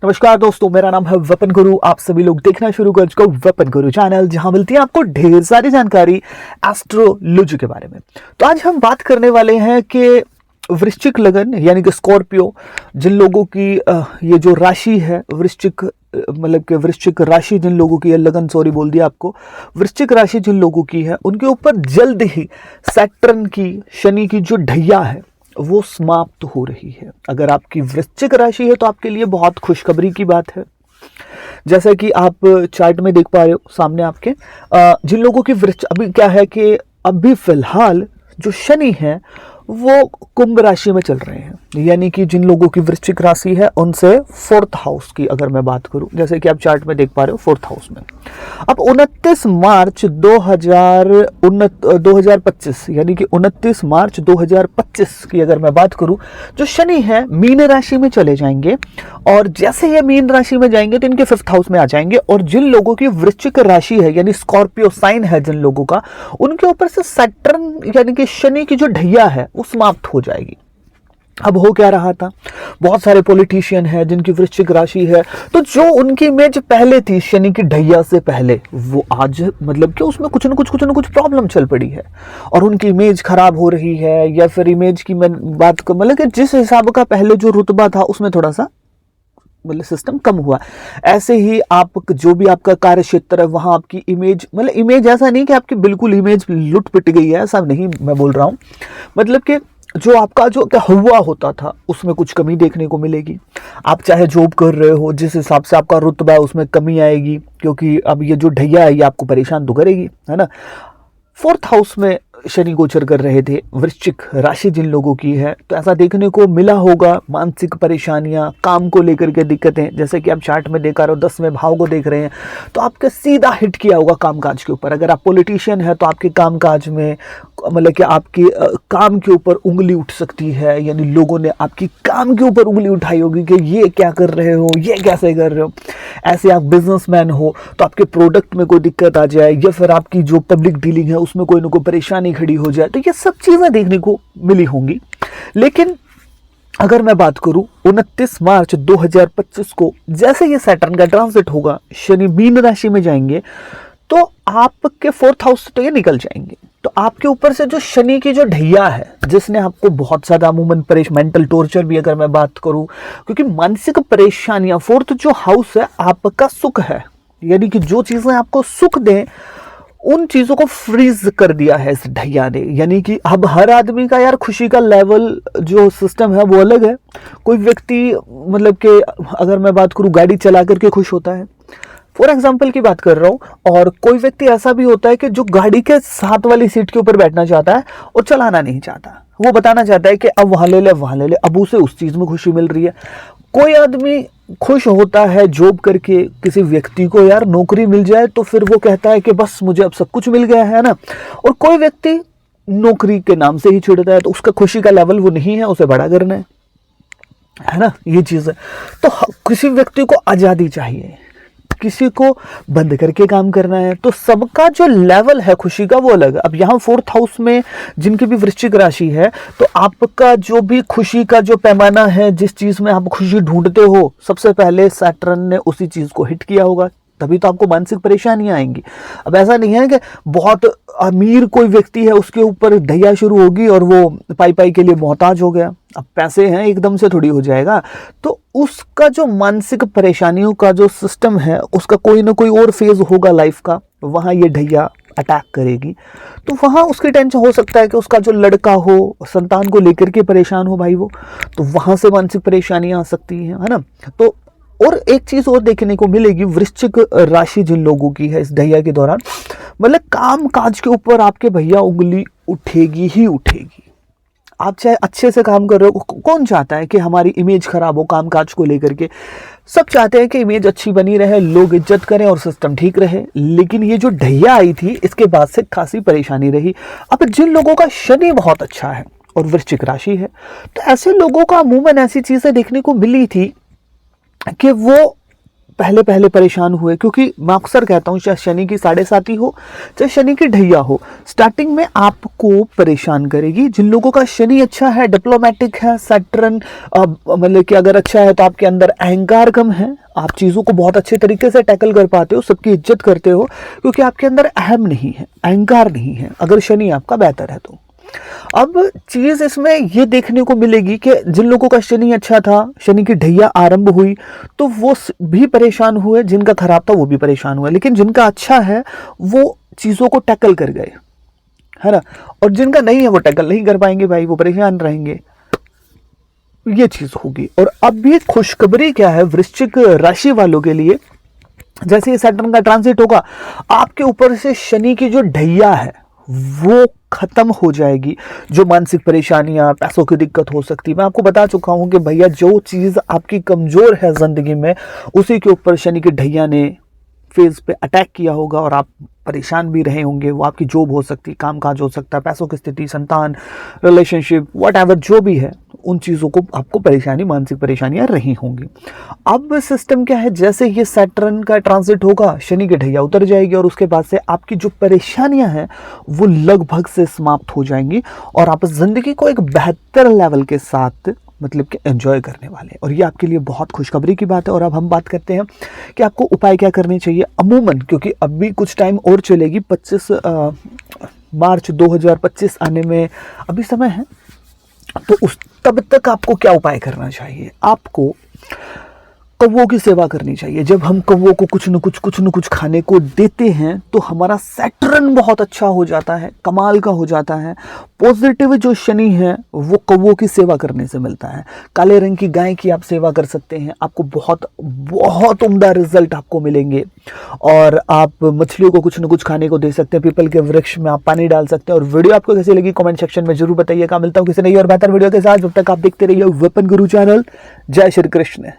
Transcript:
नमस्कार दोस्तों, मेरा नाम है वेपन गुरु। आप सभी लोग देखना शुरू कर चुके हो वेपन गुरु चैनल, जहां मिलती है आपको ढेर सारी जानकारी एस्ट्रोलॉजी के बारे में। तो आज हम बात करने वाले हैं कि वृश्चिक लगन यानी कि स्कॉर्पियो, जिन लोगों की ये जो राशि है वृश्चिक, मतलब कि वृश्चिक राशि जिन लोगों की है, लगन सॉरी बोल दिया आपको, वृश्चिक राशि जिन लोगों की है उनके ऊपर जल्द ही सैटर्न की, शनि की जो ढैया है वो समाप्त हो रही है। अगर आपकी वृश्चिक राशि है तो आपके लिए बहुत खुशखबरी की बात है। जैसा कि आप चार्ट में देख पा रहे हो सामने आपके, जिन लोगों की अभी क्या है कि अभी फिलहाल जो शनि है वो कुंभ राशि में चल रहे हैं, यानी कि जिन लोगों की वृश्चिक राशि है उनसे फोर्थ हाउस की अगर मैं बात करूं, जैसे कि आप चार्ट में देख पा रहे हो फोर्थ हाउस में। अब 29 मार्च 2025 यानी कि 29 मार्च 2025 की अगर मैं बात करूं, जो शनि है मीन राशि में चले जाएंगे, और जैसे ये मीन राशि में जाएंगे तो इनके फिफ्थ हाउस में आ जाएंगे, और जिन लोगों की वृश्चिक राशि है यानी स्कॉर्पियो साइन है जिन लोगों का, उनके ऊपर से सैटर्न यानी कि शनि की जो ढैया है वो समाप्त हो जाएगी। अब हो क्या रहा था, बहुत सारे पॉलिटिशियन हैं जिनकी वृश्चिक राशि है, तो जो उनकी इमेज पहले थी शनि की ढैया से पहले, वो आज मतलब कि उसमें कुछ न कुछ प्रॉब्लम चल पड़ी है और उनकी इमेज खराब हो रही है, या फिर इमेज की मैं बात कर मतलब कि जिस हिसाब का पहले जो रुतबा था उसमें थोड़ा सा मतलब सिस्टम कम हुआ। ऐसे ही आप जो भी आपका कार्य क्षेत्र है वहां आपकी इमेज, मतलब इमेज ऐसा नहीं कि आपकी बिल्कुल इमेज लुट पिट गई है, ऐसा नहीं मैं बोल रहा हूं, मतलब कि जो आपका जो क्या हुआ होता था उसमें कुछ कमी देखने को मिलेगी। आप चाहे जॉब कर रहे हो, जिस हिसाब से आपका रुतबा है उसमें कमी आएगी, क्योंकि अब ये जो ढैया है ये आपको परेशान तो करेगी, है ना। फोर्थ हाउस में शनि गोचर कर रहे थे, वृश्चिक राशि जिन लोगों की है, तो ऐसा देखने को मिला होगा। मानसिक परेशानियां, काम को लेकर के दिक्कतें, जैसे कि आप चार्ट में देख रहे हो 10वें भाव को देख रहे हैं, तो आपके सीधा हिट किया होगा कामकाज के ऊपर। अगर आप पॉलिटिशियन है तो आपके कामकाज में मतलब कि आपके काम के ऊपर उंगली उठ सकती है, यानी लोगों ने आपकी काम के ऊपर उंगली उठाई होगी कि ये क्या कर रहे हो, ये कैसे कर रहे हो। ऐसे आप बिजनेसमैन हो तो आपके प्रोडक्ट में कोई दिक्कत आ जाए, या फिर आपकी जो पब्लिक डीलिंग है उसमें कोई ना कोई परेशानी खड़ी हो जाए, तो ये सब चीजें देखने को मिली होंगी। लेकिन अगर मैं बात करूं 29 मार्च 2025 को जैसे ये सैटर्न का ट्रांजिट होगा, शनि मीन राशि में जाएंगे, तो आपके फोर्थ हाउस से तो ये निकल जाएंगे, तो आपके ऊपर से जो शनि की जो ढैया है, जिसने आपको बहुत ज्यादा अमूमन मेंटल टॉर्चर भी अगर मैं बात करूं, क्योंकि मानसिक परेशानियां, फोर्थ जो हाउस है आपका सुख है, यानी कि जो चीजें आपको सुख दें उन चीजों को फ्रीज कर दिया है इस ढैया ने। यानी कि अब हर आदमी का यार खुशी का लेवल जो सिस्टम है वो अलग है। कोई व्यक्ति मतलब कि अगर मैं बात करूं गाड़ी चला करके खुश होता है, फॉर एग्जाम्पल की बात कर रहा हूं, और कोई व्यक्ति ऐसा भी होता है कि जो गाड़ी के साथ वाली सीट के ऊपर बैठना चाहता है और चलाना नहीं चाहता, वो बताना चाहता है कि अब वहां ले ले वहां ले ले, अब उसे उस चीज में खुशी मिल रही है। कोई आदमी खुश होता है जॉब करके, किसी व्यक्ति को यार नौकरी मिल जाए तो फिर वो कहता है कि बस मुझे अब सब कुछ मिल गया है ना। और कोई व्यक्ति नौकरी के नाम से ही चिढ़ता है, तो उसका खुशी का लेवल वो नहीं है, उसे बड़ा करना है ना, ये चीज है। तो किसी व्यक्ति को आजादी चाहिए, किसी को बंद करके काम करना है, तो सबका जो लेवल है खुशी का वो अलग है। अब यहाँ फोर्थ हाउस में जिनकी भी वृश्चिक राशि है, तो आपका जो भी खुशी का जो पैमाना है, जिस चीज में आप खुशी ढूंढते हो, सबसे पहले सैटर्न ने उसी चीज को हिट किया होगा, तभी तो आपको मानसिक परेशानियां आएंगी। अब ऐसा नहीं है कि बहुत अमीर कोई व्यक्ति है उसके ऊपर ढैया शुरू होगी और वो पाई पाई के लिए मोहताज हो गया। अब पैसे हैं एकदम से थोड़ी हो जाएगा, तो उसका जो मानसिक परेशानियों का जो सिस्टम है उसका कोई ना कोई और फेज होगा लाइफ का, वहां ये ढैया अटैक करेगी। तो वहां उसकी टेंशन हो सकता है कि उसका जो लड़का हो, संतान को लेकर के परेशान हो भाई वो, तो वहां से मानसिक परेशानियां आ सकती हैं, है ना। तो और एक चीज और देखने को मिलेगी, वृश्चिक राशि जिन लोगों की है इस ढैया के दौरान, मतलब काम काज के ऊपर आपके भैया उंगली उठेगी ही उठेगी। आप चाहे अच्छे से काम कर रहे हो, कौन चाहता है कि हमारी इमेज खराब हो काम काज को लेकर के, सब चाहते हैं कि इमेज अच्छी बनी रहे, लोग इज्जत करें और सिस्टम ठीक रहे। लेकिन ये जो ढैया आई थी इसके बाद से खासी परेशानी रही। अब जिन लोगों का शनि बहुत अच्छा है और वृश्चिक राशि है, तो ऐसे लोगों का अमूमन ऐसी चीजें देखने को मिली थी कि वो पहले पहले परेशान हुए, क्योंकि मैं अक्सर कहता हूँ चाहे शनि की 7.5 हो चाहे शनि की ढैया हो, स्टार्टिंग में आपको परेशान करेगी। जिन लोगों का शनि अच्छा है, डिप्लोमेटिक है, सैटर्न मतलब कि अगर अच्छा है तो आपके अंदर अहंकार कम है, आप चीज़ों को बहुत अच्छे तरीके से टैकल कर पाते हो, सबकी इज्जत करते हो, क्योंकि आपके अंदर अहम नहीं है, अहंकार नहीं है, अगर शनि आपका बेहतर है तो। अब चीज इसमें ये देखने को मिलेगी कि जिन लोगों का शनि अच्छा था, शनि की ढैया आरंभ हुई तो वो भी परेशान हुए, जिनका खराब था वो भी परेशान हुए, लेकिन जिनका अच्छा है वो चीजों को टैकल कर गए, है ना। और जिनका नहीं है वो टैकल नहीं कर पाएंगे भाई, वो परेशान रहेंगे, ये चीज होगी। और अब भी खुशखबरी क्या है वृश्चिक राशि वालों के लिए, जैसे ये सैटर्न का ट्रांजिट होगा, आपके ऊपर से शनि की जो ढैया है वो खत्म हो जाएगी। जो मानसिक परेशानियां, पैसों की दिक्कत हो सकती है, मैं आपको बता चुका हूं कि भैया जो चीज आपकी कमजोर है जिंदगी में, उसी के ऊपर शनि की ढैया ने फेज पे अटैक किया होगा और आप परेशान भी रहे होंगे। वो आपकी जॉब हो सकती, काम काज हो सकता है, पैसों की स्थिति, संतान, रिलेशनशिप, व्हाटएवर जो भी है, उन चीज़ों को आपको परेशानी, मानसिक परेशानियां रही होंगी। अब सिस्टम क्या है, जैसे ये सैटर्न का ट्रांजिट होगा, शनि की ढैया उतर जाएगी और उसके बाद से आपकी जो परेशानियां हैं वो लगभग से समाप्त हो जाएंगी और आप जिंदगी को एक बेहतर लेवल के साथ मतलब कि एंजॉय करने वाले। और ये आपके लिए बहुत खुशखबरी की बात है। और अब हम बात करते हैं कि आपको उपाय क्या करने चाहिए अमूमन, क्योंकि अभी कुछ टाइम और चलेगी, 25 मार्च 2025 आने में अभी समय है, तो उस तब तक आपको क्या उपाय करना चाहिए। आपको कौवों की सेवा करनी चाहिए। जब हम कौवों को कुछ न कुछ खाने को देते हैं तो हमारा सैटर्न बहुत अच्छा हो जाता है, कमाल का हो जाता है। पॉजिटिव जो शनि है वो कौवों की सेवा करने से मिलता है। काले रंग की गाय की आप सेवा कर सकते हैं, आपको बहुत बहुत उम्दा रिजल्ट आपको मिलेंगे। और आप मछलियों को कुछ न कुछ खाने को दे सकते हैं, पीपल के वृक्ष में आप पानी डाल सकते हैं। और वीडियो आपको कैसी लगी कमेंट सेक्शन में जरूर बताइएगा। मिलता हूँ किसी नई और बेहतर वीडियो के साथ, जब तक आप देखते रहिए वेपन गुरु चैनल। जय श्री कृष्ण।